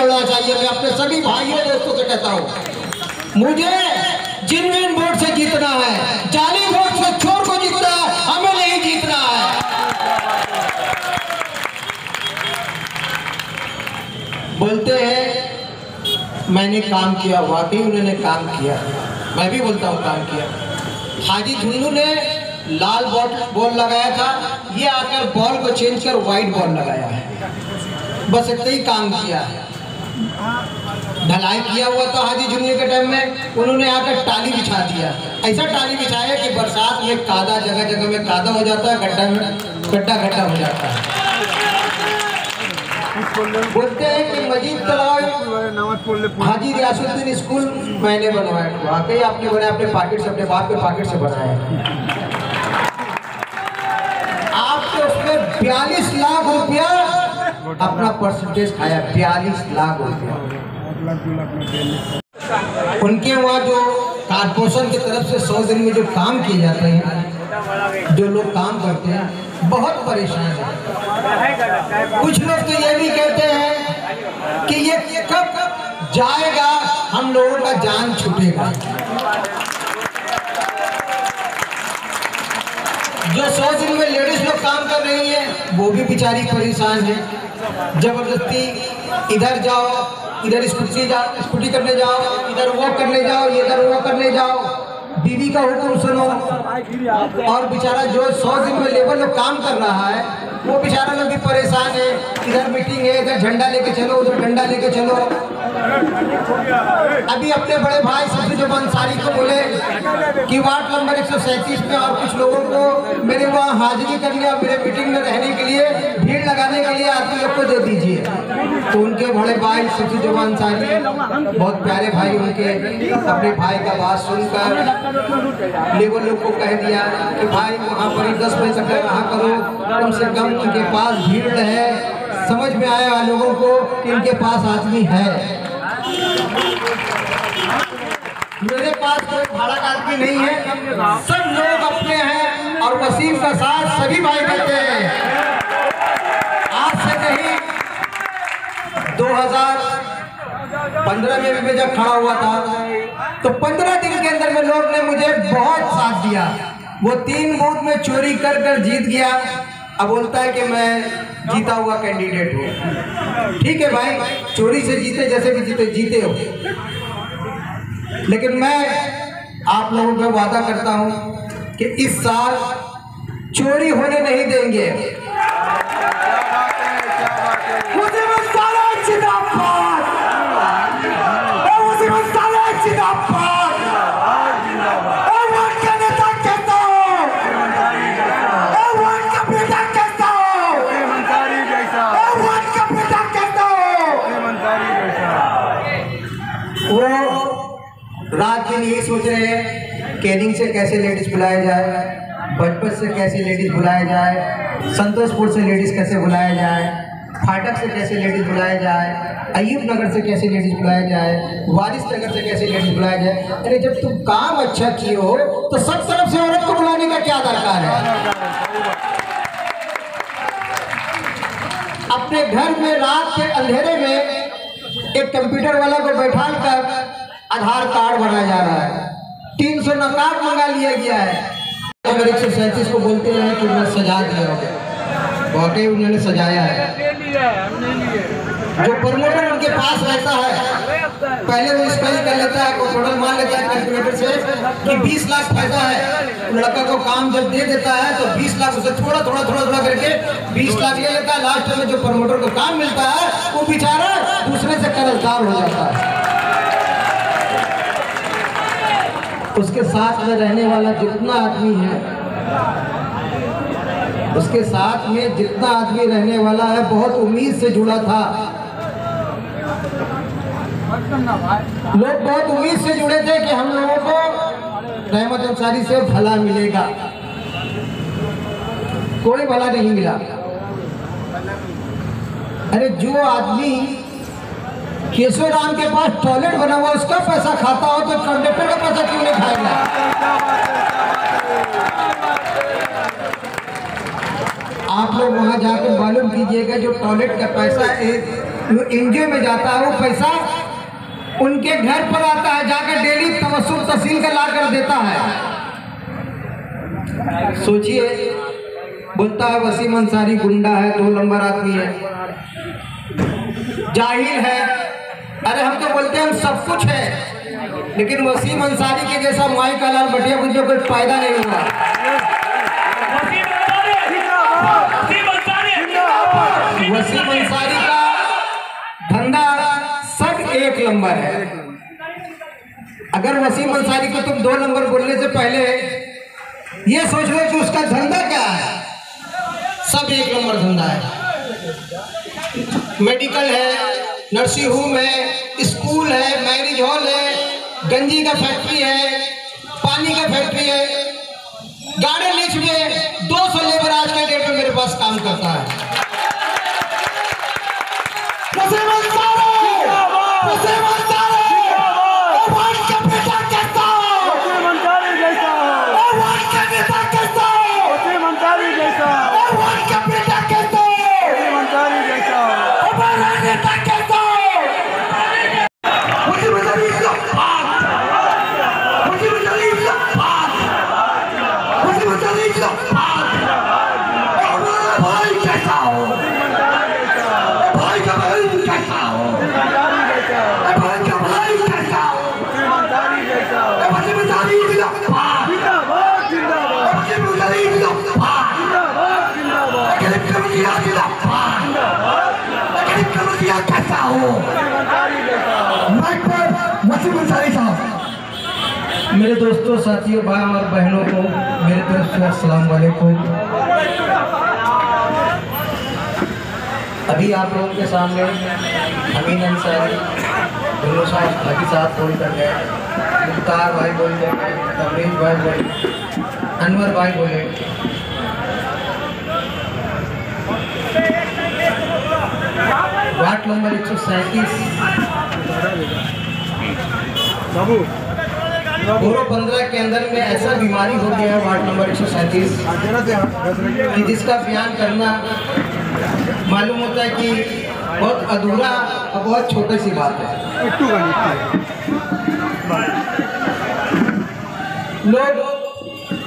बोलना चाहिए। मैं अपने सभी भाइयों दोस्तों से कहता हूँ, मुझे जिन वोट से जीतना है, जाली वोट से चोर को जीतना है, हमें नहीं जीतना है। बोलते हैं मैंने काम किया, वाकई उन्होंने काम किया, मैं भी बोलता हूँ काम किया। हाजी झुन्नू ने लाल बॉल लगाया था, ये आकर बॉल को चेंज कर व्हाइट बॉल लगाया है, बस इतना ही काम किया है। ढलाई किया हुआ था हाजी झुन्नू के टाइम में, उन्होंने आकर टाली बिछा दिया। ऐसा टाली बिछाया कि बरसात में कादा, जगह जगह में कादा हो जाता है, गड्ढा हो जाता है। बोलते हैं कि मजीद तलाव हाजी रियासुद्दीन स्कूल मैंने बनवाया, वाकई आपने बनाया, अपने पॉकेट से, अपने बाप के पॉकेट से बनाया। आपने उसमें 42 लाख रुपया अपना परसेंटेज खाया, 42 लाख रुपया। उनके वहाँ जो कारपोरेशन की तरफ से 100 दिन में जो काम किए जाते हैं, जो लोग काम करते हैं, बहुत परेशान है। कुछ लोग तो ये भी कहते हैं कि ये कब जाएगा, हम लोगों का जान छूटेगा। जो 100 दिन में लेडीज लोग काम कर रही है, वो भी बेचारी परेशान है। जबरदस्ती इधर जाओ, इधर स्कूटी करने जाओ, इधर वो करने जाओ, इधर वो करने जाओ, बीवी का हुक्म सुनो। और बेचारा जो 100 दिन में लेबर लोग काम कर रहा है, वो बेचारा लोग भी परेशान है। इधर मीटिंग है, इधर झंडा लेके चलो, उधर डंडा लेके चलो। अभी अपने बड़े भाई सफीजुल अंसारी को बोले कि वार्ड नंबर 137 में और कुछ लोगों को मेरे वहाँ हाजिरी करने और मेरे मीटिंग में रहने के लिए, भीड़ लगाने के लिए आदमी लोग को दे दीजिए। तो उनके बड़े भाई सफीजुल अंसारी, बहुत प्यारे भाई, उनके अपने भाई का बात सुनकर लेबर लोग को कह दिया कि भाई वहाँ पर 10 बजे तक रहा करो, कम से कम उनके पास भीड़ है। समझ में आया लोगों को कि इनके पास आदमी है। मेरे पास कोई भाड़ा का आदमी नहीं है, सब लोग अपने हैं। और वसीम का साथ सभी भाई देते हैं। आज से नहीं, 2015 में भी जब खड़ा हुआ था तो 15 दिन के अंदर में लोग ने मुझे बहुत साथ दिया। वो 3 बूथ में चोरी कर कर जीत गया। अब बोलता है कि मैं जीता हुआ कैंडिडेट हूँ। ठीक है भाई, चोरी से जीते, जैसे भी जीते हो, लेकिन मैं आप लोगों को वादा करता हूँ कि इस साल चोरी होने नहीं देंगे। रात दिन यही सोच रहे हैं कैनिंग से कैसे लेडीज बुलाया जाए, बचपन से कैसे लेडीज बुलाया जाए, संतोषपुर से लेडीज कैसे बुलाया जाए, फाटक से कैसे लेडीज बुलाया जाए, अयूब नगर से कैसे लेडीज बुलाया जाए, वारिस नगर से कैसे लेडीज बुलाया जाए। अरे जब तुम काम अच्छा किए हो तो सब तरफ से औरत को बुलाने का क्या दरकार है। अपने घर में रात के अंधेरे में एक कंप्यूटर वाला को बैठा कर आधार कार्ड बनाया जा रहा है, 300 नकाब मंगा लिया गया है। अगर 137 को बोलते हैं कि मैं सजा दिया, वाकई उन्होंने सजाया है। जो प्रमोटर उनके पास रहता है, पहले वो स्पेल कर लेता है, प्रमोटर मान लेता है कैलकुलेटर से कि 20 लाख फायदा है। लड़का को काम जब दे देता है तो 20 लाख उसे थोड़ा करके 20 लाख ले लेता है। लास्ट में जो प्रमोटर को काम मिलता है वो बेचारा दूसरे से कर्जदार हो जाता है। उसके साथ में रहने वाला जितना आदमी है, उसके साथ में जितना आदमी रहने वाला है, बहुत उम्मीद से जुड़ा था। लोग बहुत उम्मीद से जुड़े थे कि हम लोगों को रहमत अंसारी से भला मिलेगा। कोई भला नहीं मिला। अरे जो आदमी केशवराम के पास टॉयलेट बना हुआ उसका पैसा खाता हो तो कंडक्टर का पैसा क्यों नहीं खाएगा। आप लोग वहां जाकर मालूम कीजिएगा, जो टॉयलेट का पैसा है वो एनजीओ में जाता है, वो पैसा उनके घर पर आता है, जाकर डेली तवस्सुल तहसील का ला कर देता है। सोचिए, बोलता है वसीम अंसारी गुंडा है, 2 नंबर आदमी है, जाहिल है। अरे हम तो बोलते हैं हम सब कुछ है, लेकिन वसीम अंसारी के जैसा माई का लाल बटिया मुझे कोई फायदा नहीं हुआ। वसीम अंसारी का धंधा सब 1 नंबर है। अगर वसीम अंसारी को तुम 2 नंबर बोलने से पहले ये सोच लो कि उसका धंधा क्या है, सब 1 नंबर धंधा है। मेडिकल है, नर्सिंग होम है, स्कूल है, मैरिज हॉल है, गंजी का फैक्ट्री है, पानी का फैक्ट्री है, गार्डन लीच में 200 लेबर आज के डेट में मेरे पास काम करता है। मेरे दोस्तों, साथियों, भाई और बहनों को मेरे तरफ से अस्सलाम वालेकुम। अभी आप लोगों के सामने अमीन अंसारी, दोनों साहब हाजी साहब बोल कर गए, मुख्तार भाई बोल गए, तबरीज भाई बोले, अनवर भाई बोले। वार्ड नंबर 137 15 के अंदर में ऐसा बीमारी हो गया है वार्ड नंबर 137 कि जिसका बयान करना मालूम होता है कि बहुत अधूरा और बहुत छोटी सी बात है। लोग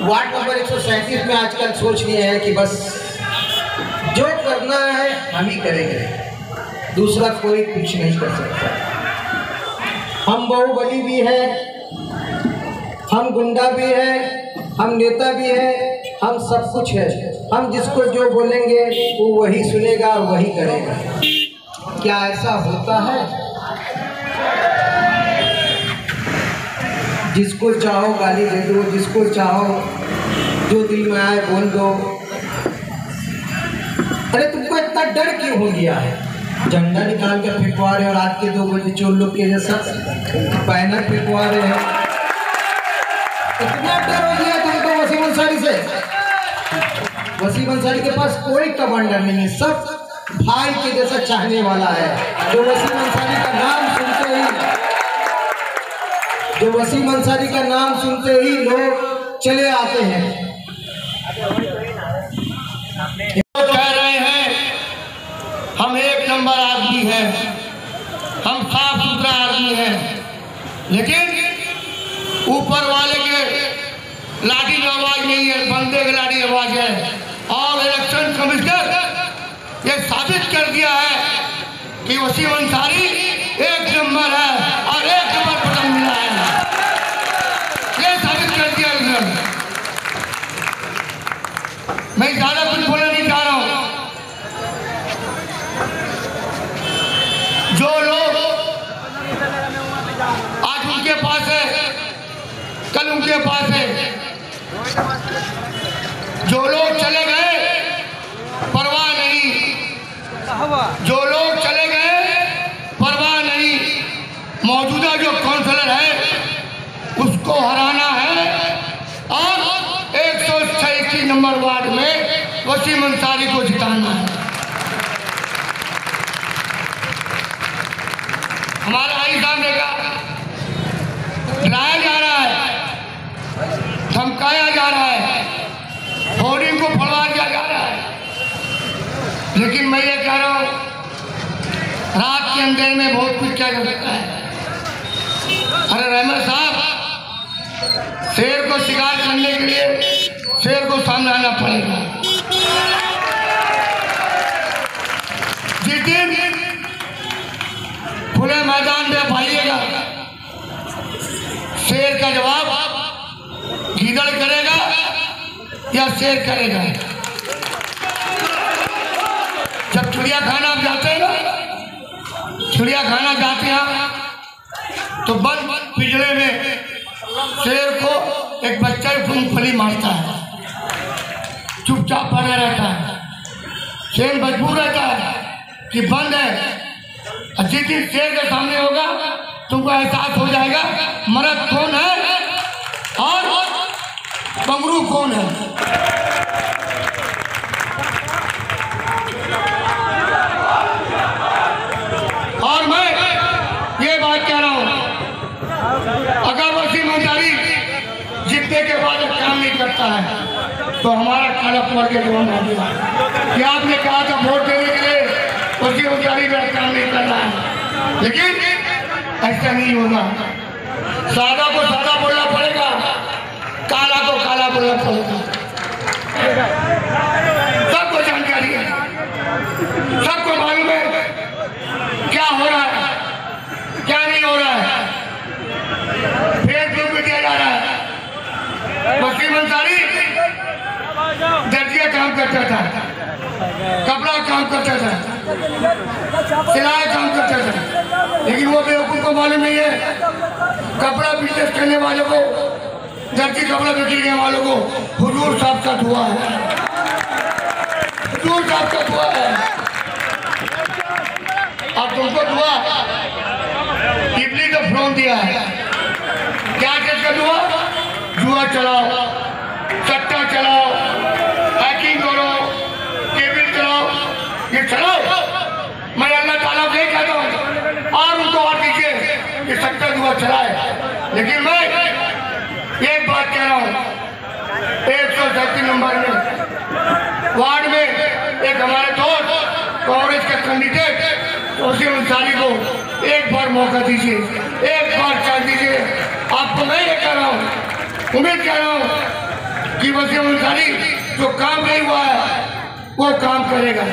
वार्ड नंबर 137 में आजकल सोच लिए हैं कि बस जो करना है हम ही करेंगे, दूसरा कोई कुछ नहीं कर सकता। हम बाहुबली भी है, हम गुंडा भी है, हम नेता भी है, हम सब कुछ है। हम जिसको जो बोलेंगे वो वही सुनेगा और वही करेगा। क्या ऐसा होता है? जिसको चाहो गाली दे दो, जिसको चाहो जो दिल में आए बोल दो। अरे तुमको इतना डर क्यों हो गया है? झंडा निकाल कर फेंकवा रहे और रात के 2 बजे चोर लोग के जैसा बैनर फेंकवा रहे हैं। इतना डर हो गया तुमको वसीम अंसारी से? वसीम अंसारी के पास कोई कमांडर नहीं है, सब भाई के जैसा चाहने वाला है। जो वसीम अंसारी का नाम सुनते ही लोग चले आते हैं। कह रहे हैं हम 1 नंबर आदमी हैं, हम साफ सुथरा आदमी हैं, लेकिन ऊपर वाले के लाठी की आवाज नहीं है, बंदे की लाठी आवाज है। और इलेक्शन कमिश्नर ये साबित कर दिया है कि वसीम अंसारी 1 नंबर है और 1 नंबर पता मिला है, ये साबित कर दिया इन्होंने। मैं ज्यादा कुछ बोलना नहीं चाह रहा हूं। जो लोग आज उनके पास है, कल उनके पास है, जो लोग चले गए परवाह नहीं, जो लोग चले गए परवाह नहीं। मौजूदा जो काउंसलर है उसको हराना है और 186 नंबर वार्ड में वसीम अंसारी को जिताना है। हमारा भाई साहब ने कहा डराया जा रहा है, धमकाया जा रहा है, होर्डिंग को फड़वा दिया जा रहा है, लेकिन मैं ये कह रहा हूं रात के अंधेरे में बहुत कुछ किया जा सकता है। अरे रहमत साहब, शेर को शिकार करने के लिए शेर को सामने आना पड़ेगा। जिस दिन खुले मैदान में भाइएगा, शेर का जवाब गीदड़ करेगा या शेर करेगा। जब चिड़ियाखाना आप जाते हैं ना, चिड़ियाखाना जाते हैं तो बंद पिंजरे में शेर को एक बच्चा मूंगफली मारता है, चुपचाप बना रहता है। शेर मजबूर रहता है कि बंद है। जिस दिन शेर के सामने होगा तुमको एहसास हो जाएगा मर्द कौन है और बंगरू कौन है। और मैं ये बात कह रहा हूं, अगर वसीम अंसारी जीतने के बाद काम नहीं करता है तो हमारा काला पड़ के जवाब देगा कि आपने कहा था वोट देने के लिए वसीम अंसारी का काम नहीं कर रहा है। लेकिन ऐसा नहीं होगा। सादा को सादा बोलना पड़ेगा, काला को काला बोलना पड़ेगा। सबको जानकारी है, सबको मालूम है क्या हो रहा है, क्या नहीं हो रहा है। फेसबुक में दिया जा रहा है वसीम अंसारी दर्जिया काम करता था, कपड़ा काम करता था, सिलाई काम करता था, लेकिन वो बेवकूफ को मालूम नहीं है कपड़ा बिजनेस करने वालों को, दर्जी कपड़ा बिक्री वालों को हुजूर साहब का दुआ है, हुजूर साहब का दुआ है। अब तुमको दुआ टिपली का फोन दिया है, क्या चीज का दुआ? जुआ चलाओ, सट्टा चलाओ, हैकिंग करो, केबल चलाओ, ये चलाओ। मैं अल्लाह ताला से कहता हूँ और उनको और दीजिए कि सट्टा जुआ चलाए। लेकिन मैं एक बात कह रहा हूँ, 137 नंबर में वार्ड में एक हमारे दोस्त कांग्रेस के कैंडिडेट वसीम अंसारी को एक बार मौका दीजिए, एक बार चांस दीजिए। आपको मैं ये कह रहा हूँ, उम्मीद कर रहा हूँ कि वसीम अंसारी जो काम नहीं हुआ है वो काम करेगा।